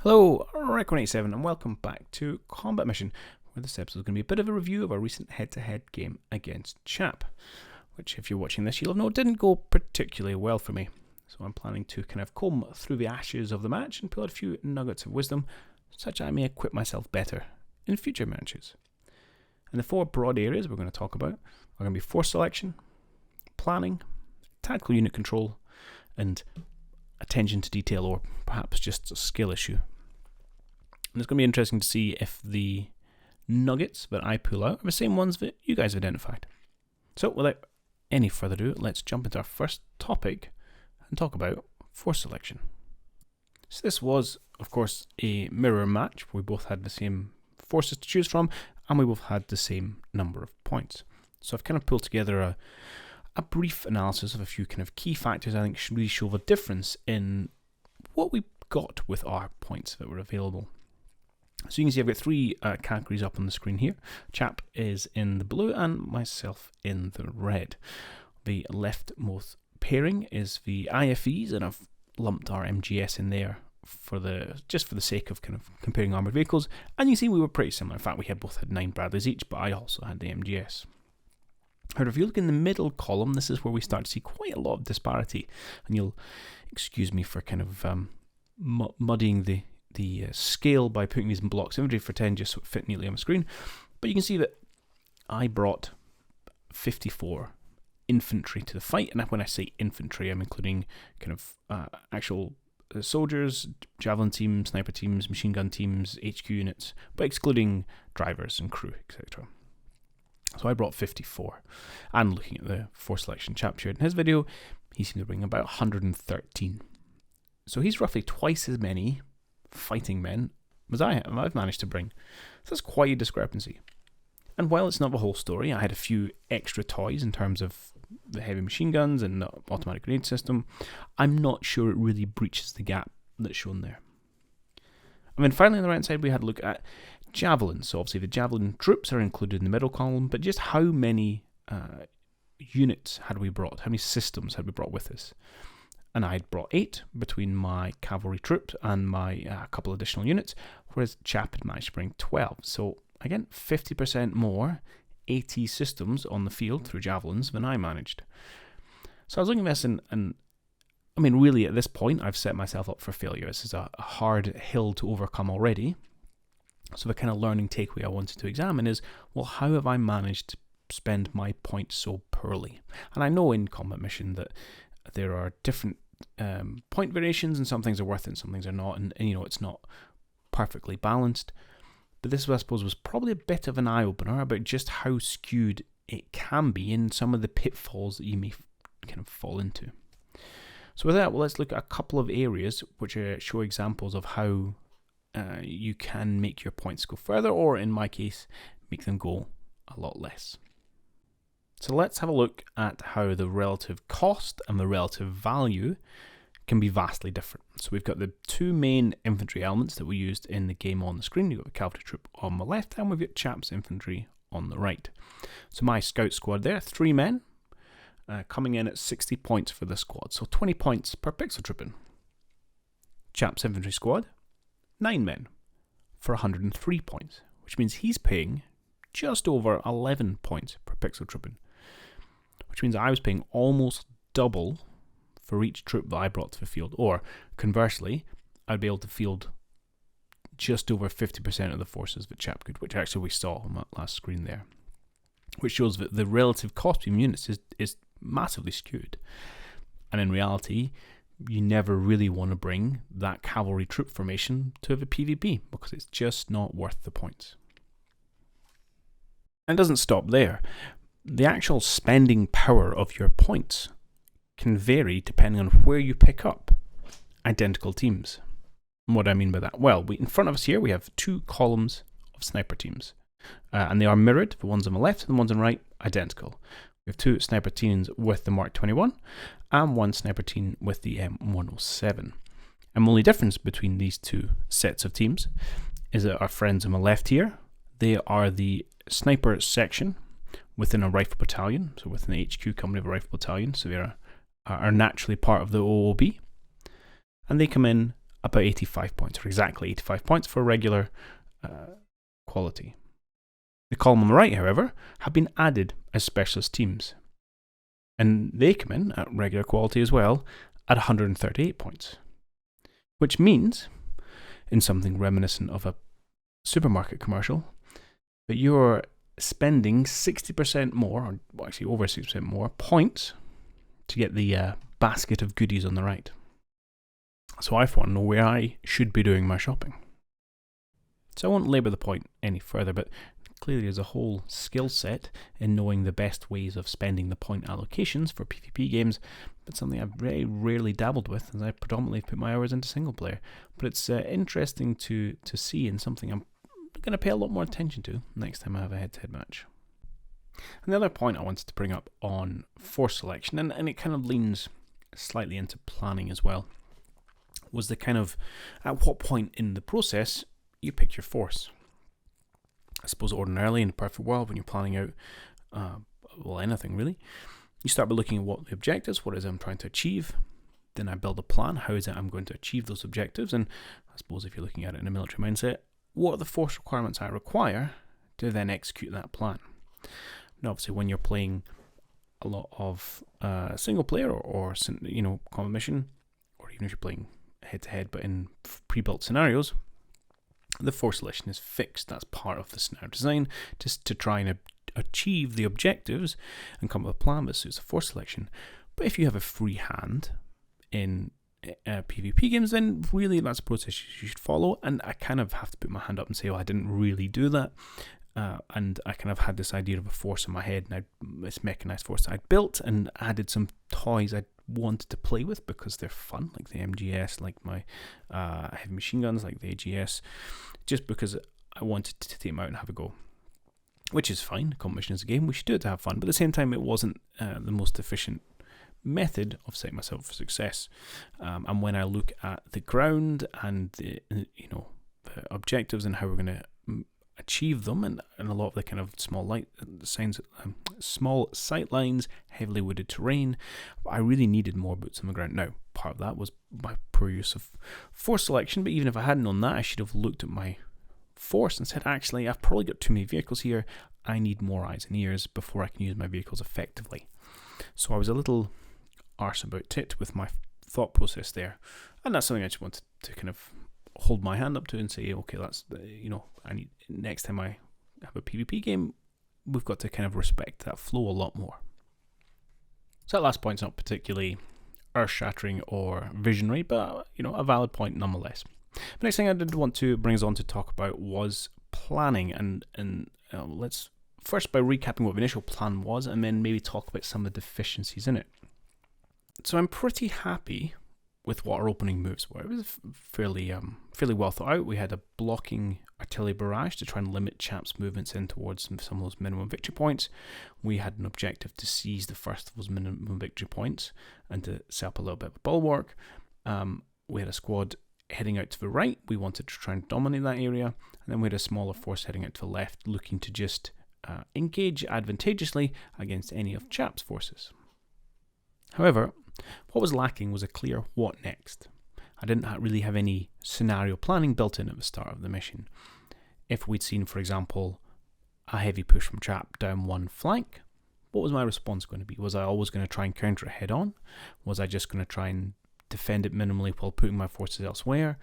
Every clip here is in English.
Hello, Rec187 and welcome back to Combat Mission, where this episode is going to be a bit of a review of our recent head-to-head game against Chap, which if you're watching this you'll know didn't go particularly well for me. So I'm planning to kind of comb through the ashes of the match and pull out a few nuggets of wisdom, such I may equip myself better in future matches. And the four broad areas we're going to talk about are going to be force selection, planning, tactical unit control, and attention to detail, or perhaps just a skill issue. And it's going to be interesting to see if the nuggets that I pull out are the same ones that you guys have identified. So without any further ado, let's jump into our first topic and talk about force selection. So this was, of course, a mirror match. We both had the same forces to choose from, and we both had the same number of points. So I've kind of pulled together a brief analysis of a few kind of key factors I think should really show the difference in what we got with our points that were available. So you can see I've got three categories up on the screen here. Chap is in the blue and myself in the red. The leftmost pairing is the IFEs, and I've lumped our MGS in there for the sake of kind of comparing armoured vehicles. And you see we were pretty similar. In fact, we both had 9 Bradleys each, but I also had the MGS. However, if you look in the middle column, this is where we start to see quite a lot of disparity. And you'll excuse me for kind of muddying the scale by putting these in blocks inventory for 10 just so it fit neatly on the screen. But you can see that I brought 54 infantry to the fight. And when I say infantry, I'm including kind of actual soldiers, javelin teams, sniper teams, machine gun teams, HQ units, but excluding drivers and crew, etc. So I brought 54, and looking at the force selection Chap shared in his video, he seemed to bring about 113. So he's roughly twice as many fighting men as I've managed to bring. So that's quite a discrepancy. And while it's not the whole story, I had a few extra toys in terms of the heavy machine guns and the automatic grenade system. I'm not sure it really breaches the gap that's shown there. And then finally on the right side we had a look at Javelins. So obviously the Javelin troops are included in the middle column, but just how many units had we brought? How many systems had we brought with us? And I had brought 8 between my cavalry troops and my couple additional units, whereas Chap had managed to bring 12. So again, 50% more AT systems on the field through Javelins than I managed. So I was looking at this and I mean, really at this point, I've set myself up for failure. This is a hard hill to overcome already. So the kind of learning takeaway I wanted to examine is, well, how have I managed to spend my points so poorly? And I know in Combat Mission that there are different point variations, and some things are worth it and some things are not, and you know, it's not perfectly balanced. But this, I suppose, was probably a bit of an eye-opener about just how skewed it can be in some of the pitfalls that you may kind of fall into. So with that, well, let's look at a couple of areas which show examples of how you can make your points go further, or in my case, make them go a lot less. So let's have a look at how the relative cost and the relative value can be vastly different. So we've got the two main infantry elements that we used in the game on the screen. You've got the cavalry troop on the left, and we've got Chap's infantry on the right. So my scout squad there, 3 men, coming in at 60 points for this squad, so 20 points per pixel trooping. Chap's infantry squad, 9 men for 103 points, which means he's paying just over 11 points per pixel trooping, which means I was paying almost double for each troop that I brought to the field, or conversely, I'd be able to field just over 50% of the forces that Chap could, which actually we saw on that last screen there, which shows that the relative cost between units is massively skewed. And in reality, you never really want to bring that cavalry troop formation to the PvP because it's just not worth the points. And it doesn't stop there. The actual spending power of your points can vary depending on where you pick up identical teams. And what do I mean by that? Well, in front of us here we have 2 columns of sniper teams, and they are mirrored. The ones on the left and the ones on the right identical. We have 2 sniper teams with the Mark 21 and 1 sniper team with the M107. And the only difference between these 2 sets of teams is that our friends on the left here, they are the sniper section within a rifle battalion, so within the HQ company of a rifle battalion, so they are naturally part of the OOB, and they come in about 85 points, or exactly 85 points for regular quality. The column on the right, however, have been added as specialist teams, and they come in at regular quality as well at 138 points, which means, in something reminiscent of a supermarket commercial, that you're spending 60% more, or actually over 60% more points to get the basket of goodies on the right. So I want to know where I should be doing my shopping. So I won't labour the point any further, but clearly there's a whole skill set in knowing the best ways of spending the point allocations for PvP games, but something I've very rarely dabbled with, as I predominantly put my hours into single player. But it's interesting to see, and something I'm going to pay a lot more attention to next time I have a head-to-head match. And the other point I wanted to bring up on force selection, and it kind of leans slightly into planning as well, was the kind of at what point in the process you pick your force. I suppose ordinarily in the perfect world, when you're planning out, anything really, you start by looking at what the objectives, what is it I'm trying to achieve. Then I build a plan, how is it I'm going to achieve those objectives, and I suppose if you're looking at it in a military mindset, what are the force requirements I require to then execute that plan. Now obviously when you're playing a lot of single player or combat mission, or even if you're playing head-to-head but in pre-built scenarios, the force selection is fixed. That's part of the scenario design, just to try and achieve the objectives and come up with a plan that suits the force selection. But if you have a free hand in PvP games, then really that's a process you should follow. And I kind of have to put my hand up and say, I didn't really do that. And I kind of had this idea of a force in my head, and this mechanized force I'd built and added some toys I wanted to play with because they're fun, like the MGS, like my heavy machine guns, like the AGS, just because I wanted to take them out and have a go. Which is fine, competition is a game, we should do it to have fun, but at the same time it wasn't the most efficient method of setting myself up for success. And when I look at the ground and the objectives and how we're going to achieve them, and a lot of the kind of small sight lines, heavily wooded terrain, I really needed more boots on the ground. Now, part of that was my poor use of force selection, but even if I hadn't known that, I should have looked at my force and said, actually, I've probably got too many vehicles here, I need more eyes and ears before I can use my vehicles effectively. So I was a little arse about it with my thought process there, and that's something I just wanted to kind of hold my hand up to and say, okay, that's I need, next time I have a PvP game, we've got to kind of respect that flow a lot more. So that last point's not particularly earth-shattering or visionary, but a valid point nonetheless. The next thing I did want to bring us on to talk about was planning, and let's first by recapping what the initial plan was, and then maybe talk about some of the deficiencies in it. So I'm pretty happy with what our opening moves were. It was fairly well thought out. We had a blocking artillery barrage to try and limit Chap's movements in towards some of those minimum victory points. We had an objective to seize the first of those minimum victory points and to set up a little bit of a bulwark. We had a squad heading out to the right. We wanted to try and dominate that area. And then we had a smaller force heading out to the left, looking to just engage advantageously against any of Chap's forces. However, what was lacking was a clear what next. I didn't really have any scenario planning built in at the start of the mission. If we'd seen, for example, a heavy push from Chap down one flank, what was my response going to be? Was I always going to try and counter it head on? Was I just going to try and defend it minimally while putting my forces elsewhere?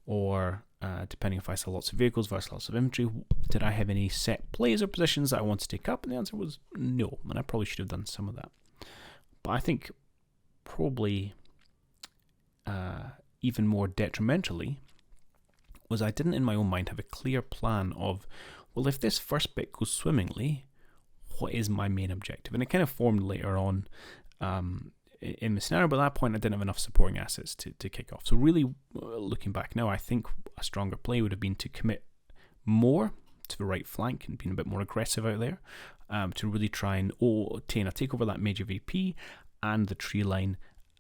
Or, depending if I saw lots of vehicles versus lots of infantry, did I have any set plays or positions that I want to take up? And the answer was no, and I probably should have done some of that. But I think probably even more detrimentally was I didn't in my own mind have a clear plan of, well, if this first bit goes swimmingly, what is my main objective? And it kind of formed later on in the scenario, but at that point I didn't have enough supporting assets to kick off. So really, looking back now, I think a stronger play would have been to commit more to the right flank and being a bit more aggressive out there, to really try and take over that major VP and the tree line,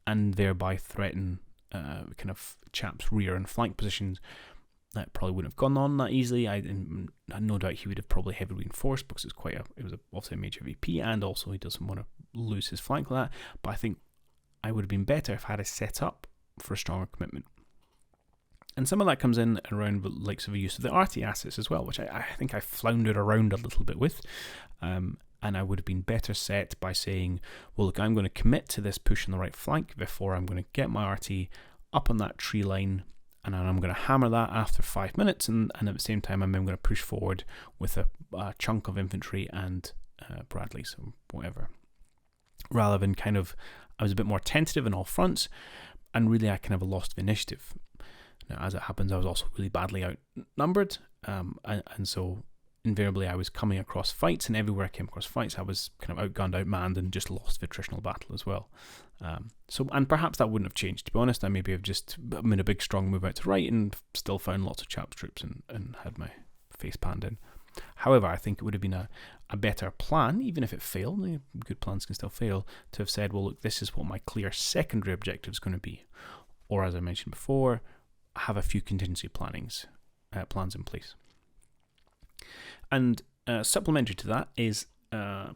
and thereby threaten kind of Chap's rear and flank positions. That probably wouldn't have gone on that easily. I had no doubt he would have probably heavily reinforced because it was obviously a major VP, and also he doesn't want to lose his flank like that. But I think I would have been better if I had a set up for a stronger commitment. And some of that comes in around the likes of the use of the arty assets as well, which I think I floundered around a little bit with. And I would have been better set by saying, well, look, I'm going to commit to this push on the right flank before I'm going to get my RT up on that tree line, and then I'm going to hammer that after 5 minutes, and at the same time I'm going to push forward with a chunk of infantry and Bradleys or whatever. Rather than I was a bit more tentative in all fronts, and really I kind of lost the initiative. Now, as it happens, I was also really badly outnumbered, and so invariably I was coming across fights, and everywhere I came across fights I was kind of outgunned, outmanned, and just lost the attritional battle as well. And perhaps that wouldn't have changed, to be honest. I maybe have just made a big strong move out to right and still found lots of Chap's troops and had my face panned in. However, I think it would have been a better plan, even if it failed, good plans can still fail, to have said, well, look, this is what my clear secondary objective is going to be. Or, as I mentioned before, have a few contingency plans in place. And supplementary to that is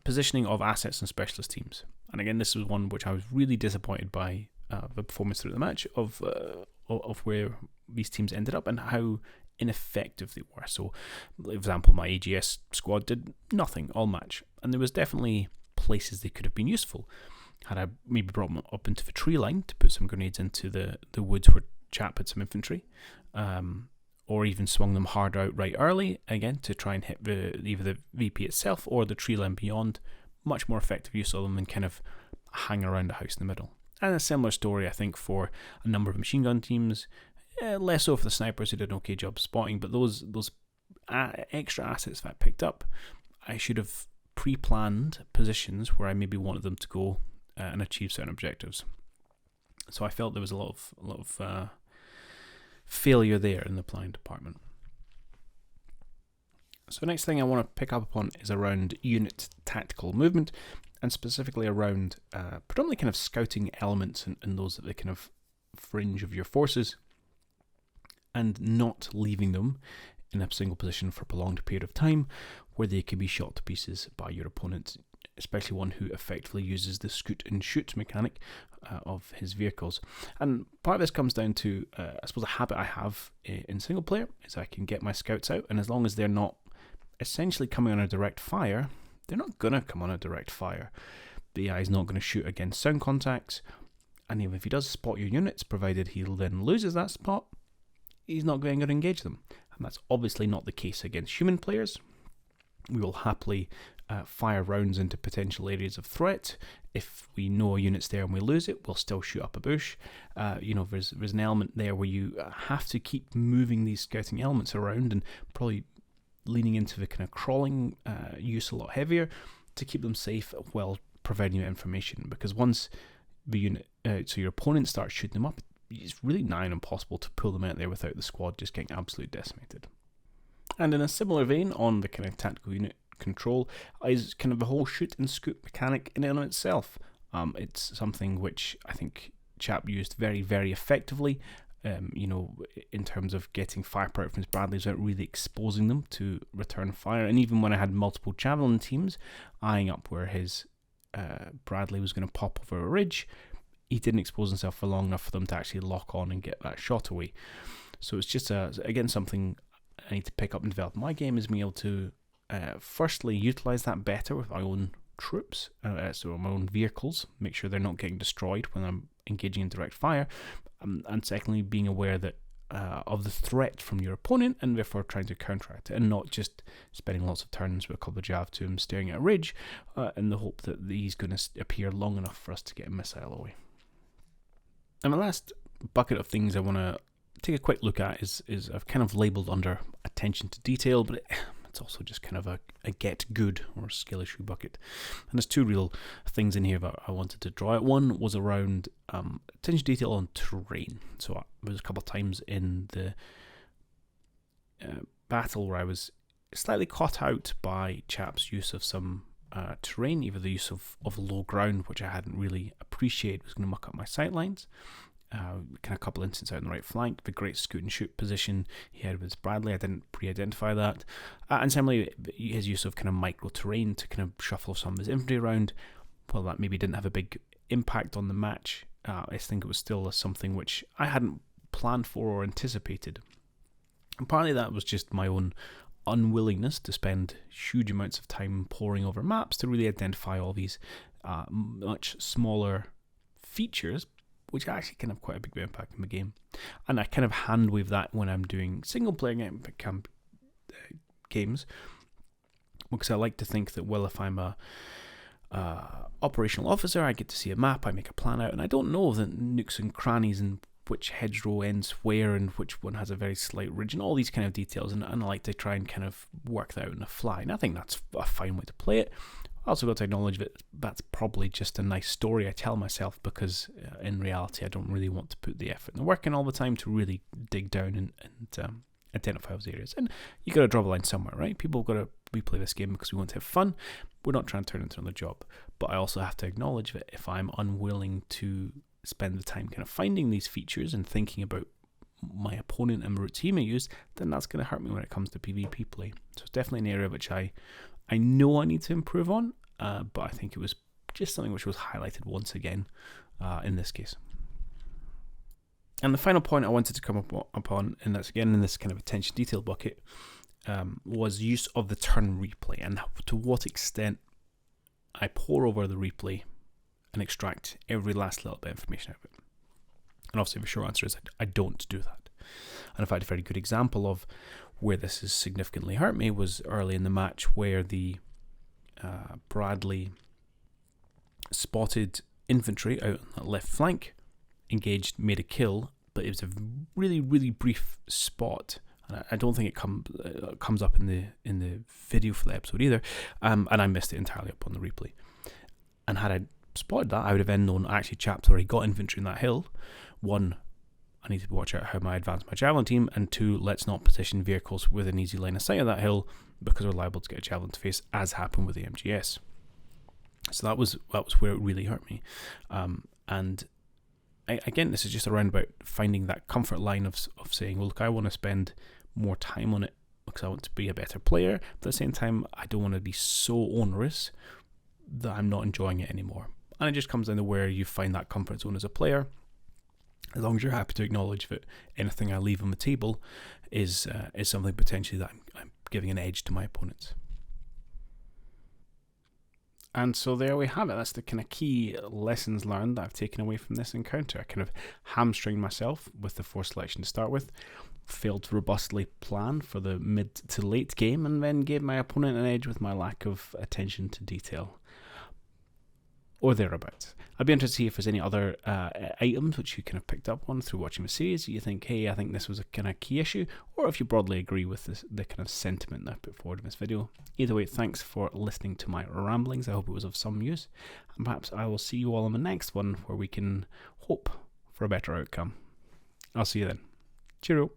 positioning of assets and specialist teams. And again, this was one which I was really disappointed by the performance through the match of where these teams ended up and how ineffective they were. So, for example, my AGS squad did nothing all match, and there was definitely places they could have been useful. Had I maybe brought them up into the tree line to put some grenades into the woods where Chap had some infantry, or even swung them hard out right early, again, to try and hit either the VP itself or the tree line beyond, much more effective use of them than kind of hang around a house in the middle. And a similar story, I think, for a number of machine gun teams, less so for the snipers who did an okay job spotting, but those extra assets that I picked up, I should have pre-planned positions where I maybe wanted them to go and achieve certain objectives. So I felt there was a lot of failure there in the planning department. So the next thing I want to pick up upon is around unit tactical movement, and specifically around predominantly kind of scouting elements and those at the kind of fringe of your forces, and not leaving them in a single position for a prolonged period of time where they can be shot to pieces by your opponent, especially one who effectively uses the scoot and shoot mechanic of his vehicles. And part of this comes down to, I suppose, a habit I have in single player is I can get my scouts out, and as long as they're not essentially coming on a direct fire, they're not going to come on a direct fire. The AI is not going to shoot against sound contacts, and even if he does spot your units, provided he then loses that spot, he's not going to engage them. And that's obviously not the case against human players. We will happily fire rounds into potential areas of threat. If we know a unit's there and we lose it, we'll still shoot up a bush. There's an element there where you have to keep moving these scouting elements around and probably leaning into the kind of crawling use a lot heavier to keep them safe while providing you information. Because once the unit, so your opponent starts shooting them up, it's really nigh impossible to pull them out there without the squad just getting absolutely decimated. And in a similar vein, on the kind of tactical unit control, is kind of the whole shoot and scoot mechanic in and of itself. It's something which I think Chap used very, very effectively, in terms of getting firepower from his Bradleys without really exposing them to return fire. And even when I had multiple Javelin teams eyeing up where his Bradley was going to pop over a ridge, he didn't expose himself for long enough for them to actually lock on and get that shot away. So it's just, again, something I need to pick up and develop in my game, is being able to firstly utilise that better with my own troops, so my own vehicles, make sure they're not getting destroyed when I'm engaging in direct fire, and secondly being aware that of the threat from your opponent and therefore trying to counteract it, and not just spending lots of turns with a couple of Jav to him staring at a ridge in the hope that he's going to appear long enough for us to get a missile away. And the last bucket of things I want to take a quick look at is I've kind of labelled under attention to detail, but it's also just kind of a get good or skill issue bucket. And there's two real things in here that I wanted to draw out. One was around attention to detail on terrain. So there was a couple of times in the battle where I was slightly caught out by Chap's use of some terrain, either the use of low ground, which I hadn't really appreciated was going to muck up my sightlines. Kind of a couple instances out on the right flank, the great scoot and shoot position he had with his Bradley, I didn't pre-identify that. And similarly, his use of kind of micro terrain to kind of shuffle some of his infantry around, well, that maybe didn't have a big impact on the match. I think it was still something which I hadn't planned for or anticipated. And partly that was just my own unwillingness to spend huge amounts of time poring over maps to really identify all these much smaller features, which actually can have quite a big impact on the game. And I kind of hand wave that when I'm doing single player games, because I like to think that, well, if I'm a operational officer, I get to see a map, I make a plan out, and I don't know the nooks and crannies and which hedgerow ends where and which one has a very slight ridge and all these kind of details, and I like to try and kind of work that out on the fly, and I think that's a fine way to play it. I also got to acknowledge that that's probably just a nice story I tell myself, because in reality I don't really want to put the effort and the work in all the time to really dig down and identify those areas. And you got to draw the line somewhere, right? People have got to replay this game because we want to have fun. We're not trying to turn it into another job. But I also have to acknowledge that if I'm unwilling to spend the time kind of finding these features and thinking about my opponent and the routine I use, then that's going to hurt me when it comes to PvP play. So it's definitely an area which I know I need to improve on, but I think it was just something which was highlighted once again in this case. And the final point I wanted to come upon, and that's again in this kind of attention detail bucket, was use of the turn replay, and to what extent I pore over the replay and extract every last little bit of information out of it. And obviously the short answer is I don't do that. And in fact, a very good example of where this has significantly hurt me was early in the match, where the Bradley spotted infantry out on that left flank, engaged, made a kill, but it was a really, really brief spot. And I don't think it comes up in the video for the episode either, and I missed it entirely up on the replay. And had I spotted that, I would have then known actually Chap's already got infantry in that hill. One, I need to watch out how I advance my Javelin team, and two, let's not position vehicles with an easy line of sight of that hill, because we're liable to get a Javelin to face, as happened with the MGS. So that was where it really hurt me. And again, this is just around about finding that comfort line of saying, well, look, I want to spend more time on it because I want to be a better player, but at the same time, I don't want to be so onerous that I'm not enjoying it anymore. And it just comes down to where you find that comfort zone as a player. As long as you're happy to acknowledge that anything I leave on the table is something potentially that I'm giving an edge to my opponents. And so there we have it. That's the kind of key lessons learned that I've taken away from this encounter. I kind of hamstringed myself with the force selection to start with, failed to robustly plan for the mid to late game, and then gave my opponent an edge with my lack of attention to detail. Or thereabouts. I'd be interested to see if there's any other items which you kind of picked up on through watching the series. You think, hey, I think this was a kind of key issue, or if you broadly agree with the kind of sentiment that I put forward in this video. Either way, thanks for listening to my ramblings. I hope it was of some use, and perhaps I will see you all in the next one where we can hope for a better outcome. I'll see you then. Cheerio.